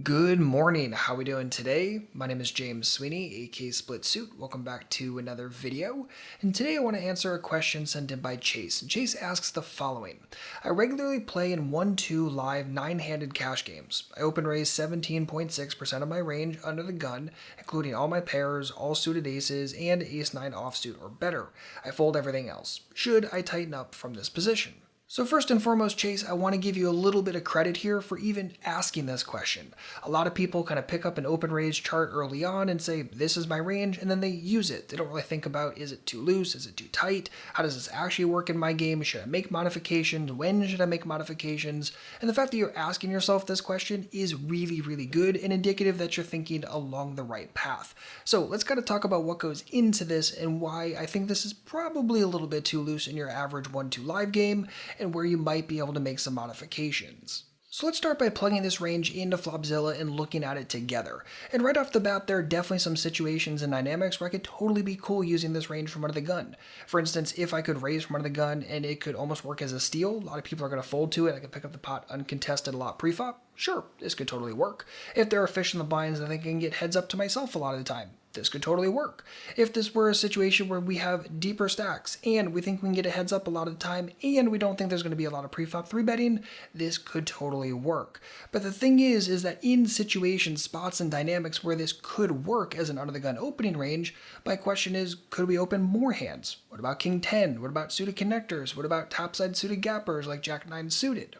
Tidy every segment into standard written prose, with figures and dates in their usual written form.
Good morning. How we doing today? My name is James Sweeney, aka Split Suit. Welcome back to another video. And today I want to answer a question sent in by Chase. And Chase asks the following. I regularly play in 1-2 live 9-handed cash games. I open raise 17.6% of my range under the gun, including all my pairs, all suited aces, and ace-9 offsuit or better. I fold everything else. Should I tighten up from this position? So first and foremost, Chase, I want to give you a little bit of credit here for even asking this question. A lot of people kind of pick up an open raise chart early on and say, this is my range, and then they use it. They don't really think about, is it too loose? Is it too tight? How does this actually work in my game? Should I make modifications? When should I make modifications? And the fact that you're asking yourself this question is really, really good and indicative that you're thinking along the right path. So let's kind of talk about what goes into this and why I think this is probably a little bit too loose in your average 1-2 live game, and where you might be able to make some modifications. So let's start by plugging this range into Flopzilla and looking at it together. And right off the bat, there are definitely some situations and dynamics where I could totally be cool using this range from under the gun. For instance, if I could raise from under the gun and it could almost work as a steal, a lot of people are going to fold to it. I could pick up the pot uncontested a lot pre-flop. Sure, this could totally work. If there are fish in the blinds, then I can get heads up to myself a lot of the time. This could totally work. If this were a situation where we have deeper stacks and we think we can get a heads up a lot of the time and we don't think there's going to be a lot of pre-flop 3-betting, this could totally work. But the thing is that in situations, spots, and dynamics where this could work as an under-the-gun opening range, my question is, could we open more hands? What about King 10? What about suited connectors? What about topside suited gappers like Jack 9 suited?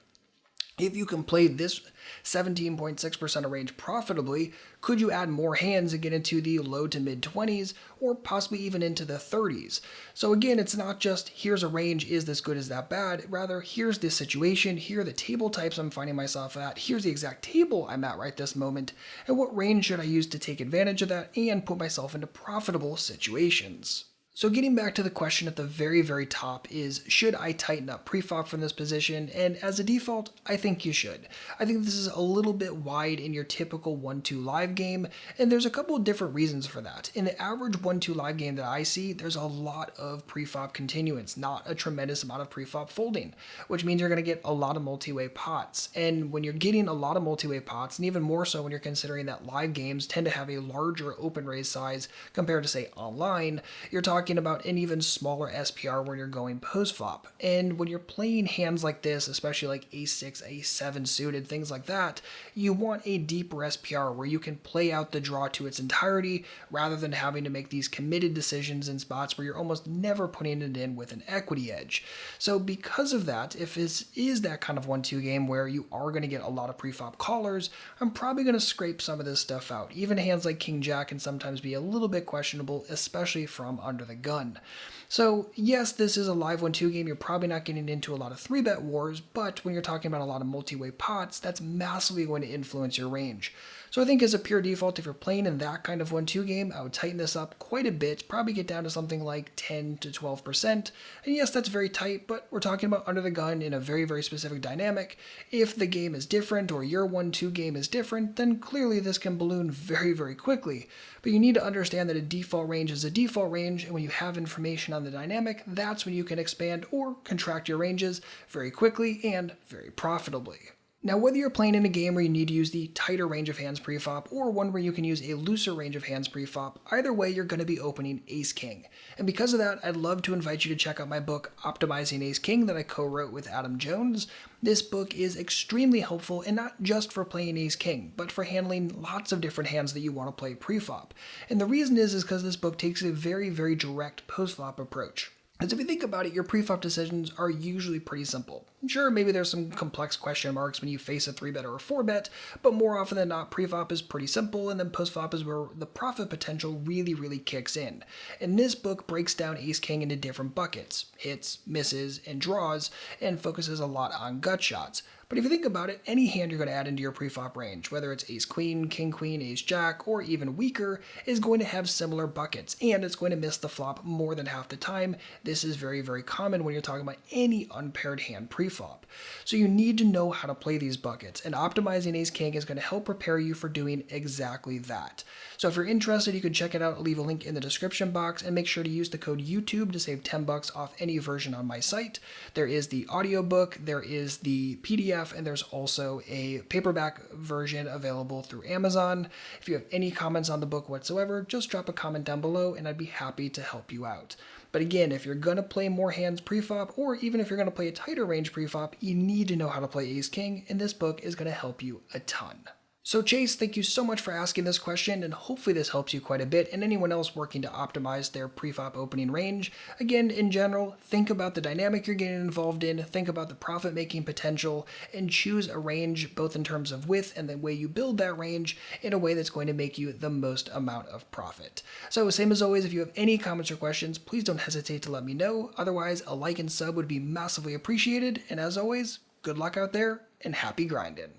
If you can play this 17.6% of range profitably, could you add more hands and get into the low to mid 20s or possibly even into the 30s? So again, it's not just here's a range, is this good, is that bad? Rather, here's the situation, here are the table types I'm finding myself at, here's the exact table I'm at right this moment, and what range should I use to take advantage of that and put myself into profitable situations? So getting back to the question at the very, very top is, should I tighten up pre-flop from this position? And as a default, I think you should. I think this is a little bit wide in your typical 1-2 live game, and there's a couple of different reasons for that. In the average 1-2 live game that I see, there's a lot of pre-flop continuance, not a tremendous amount of pre-flop folding, which means you're going to get a lot of multi-way pots. And when you're getting a lot of multi-way pots, and even more so when you're considering that live games tend to have a larger open raise size compared to, say, online, you're talking about an even smaller SPR when you're going post-flop. And when you're playing hands like this, especially like ace-6, ace-7 suited, things like that, you want a deeper SPR where you can play out the draw to its entirety rather than having to make these committed decisions in spots where you're almost never putting it in with an equity edge. So because of that, if this is that kind of 1-2 game where you are going to get a lot of pre-flop callers, I'm probably going to scrape some of this stuff out. Even hands like King-Jack can sometimes be a little bit questionable, especially from under the gun. So yes, this is a live 1-2 game. You're probably not getting into a lot of 3-bet wars, but when you're talking about a lot of multi-way pots, that's massively going to influence your range. So I think as a pure default, if you're playing in that kind of 1-2 game, I would tighten this up quite a bit, probably get down to something like 10 to 12%. And yes, that's very tight, but we're talking about under the gun in a very, very specific dynamic. If the game is different or your 1-2 game is different, then clearly this can balloon very, very quickly. But you need to understand that a default range is a default range, and when you have information on the dynamic, that's when you can expand or contract your ranges very quickly and very profitably. Now, whether you're playing in a game where you need to use the tighter range of hands pre-flop or one where you can use a looser range of hands pre-flop, either way you're going to be opening Ace-King. And because of that, I'd love to invite you to check out my book, Optimizing Ace-King, that I co-wrote with Adam Jones. This book is extremely helpful, and not just for playing Ace-King, but for handling lots of different hands that you want to play pre-flop. And the reason is because this book takes a very, very direct post-flop approach. Because if you think about it, your pre-flop decisions are usually pretty simple. Sure, maybe there's some complex question marks when you face a 3-bet or a 4-bet, but more often than not, pre-flop is pretty simple, and then post-flop is where the profit potential really, really kicks in. And this book breaks down Ace-King into different buckets, hits, misses, and draws, and focuses a lot on gut shots. But if you think about it, any hand you're going to add into your pre-flop range, whether it's ace-queen, king-queen, ace-jack, or even weaker, is going to have similar buckets, and it's going to miss the flop more than half the time. This is very, very common when you're talking about any unpaired hand pre-flop. So you need to know how to play these buckets, and optimizing Ace-King is going to help prepare you for doing exactly that. So if you're interested, you can check it out. I'll leave a link in the description box, and make sure to use the code YouTube to save $10 off any version on my site. There is the audiobook, there is the PDF, PDF, and there's also a paperback version available through Amazon. If you have any comments on the book whatsoever, just drop a comment down below and I'd be happy to help you out. But again, if you're going to play more hands preflop, or even if you're going to play a tighter range preflop, you need to know how to play Ace-King, and this book is going to help you a ton. So Chase, thank you so much for asking this question, and hopefully this helps you quite a bit, and anyone else working to optimize their preflop opening range. Again, in general, think about the dynamic you're getting involved in, think about the profit-making potential, and choose a range both in terms of width and the way you build that range in a way that's going to make you the most amount of profit. So same as always, if you have any comments or questions, please don't hesitate to let me know. Otherwise, a like and sub would be massively appreciated, and as always, good luck out there, and happy grinding.